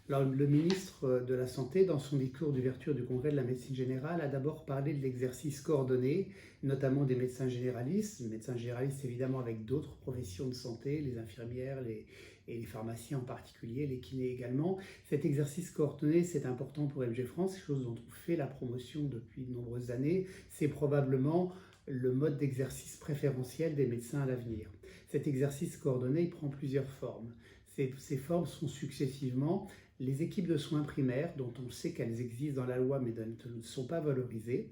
Alors, le ministre de la Santé, dans son discours d'ouverture du Congrès de la médecine générale, a d'abord parlé de l'exercice coordonné, notamment des médecins généralistes. Les médecins généralistes, évidemment, avec d'autres professions de santé, les infirmières, et les pharmaciens en particulier, les kinés également. Cet exercice coordonné, c'est important pour MG France, chose dont on fait la promotion depuis de nombreuses années. C'est probablement le mode d'exercice préférentiel des médecins à l'avenir. Cet exercice coordonné, il prend plusieurs formes. Ces formes sont successivement les équipes de soins primaires, dont on sait qu'elles existent dans la loi mais dont elles ne sont pas valorisées.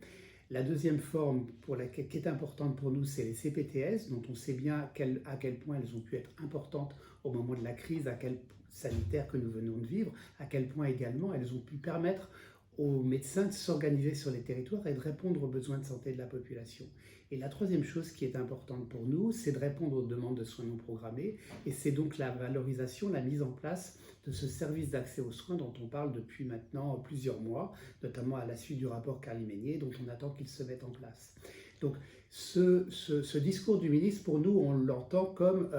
La deuxième forme qui est importante pour nous, c'est les CPTS, dont on sait bien à quel point elles ont pu être importantes au moment de la crise sanitaire que nous venons de vivre, à quel point également elles ont pu permettre aux médecins de s'organiser sur les territoires et de répondre aux besoins de santé de la population. Et la troisième chose qui est importante pour nous, c'est de répondre aux demandes de soins non programmés, et c'est donc la valorisation, la mise en place de ce service d'accès aux soins dont on parle depuis maintenant plusieurs mois, notamment à la suite du rapport Carly-Meynier, dont on attend qu'il se mette en place. Donc ce discours du ministre, pour nous, on l'entend comme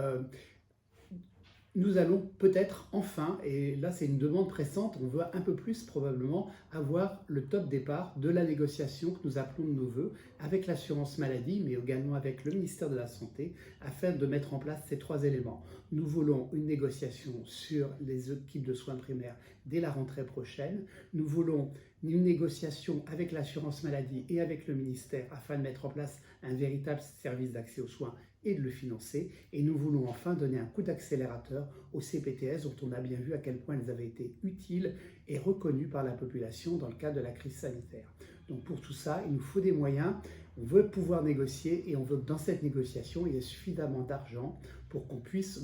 nous allons peut-être enfin, et là c'est une demande pressante, on veut un peu plus probablement avoir le top départ de la négociation que nous appelons de nos voeux avec l'assurance maladie, mais également avec le ministère de la Santé, afin de mettre en place ces trois éléments. Nous voulons une négociation sur les équipes de soins primaires dès la rentrée prochaine. Nous voulons une négociation avec l'assurance maladie et avec le ministère afin de mettre en place un véritable service d'accès aux soins et de le financer. Et nous voulons enfin donner un coup d'accélérateur aux CPTS dont on a bien vu à quel point elles avaient été utiles et reconnues par la population dans le cadre de la crise sanitaire. Donc pour tout ça, il nous faut des moyens, on veut pouvoir négocier et on veut que dans cette négociation, il y ait suffisamment d'argent pour qu'on puisse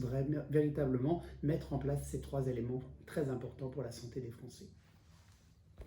véritablement mettre en place ces trois éléments très importants pour la santé des Français.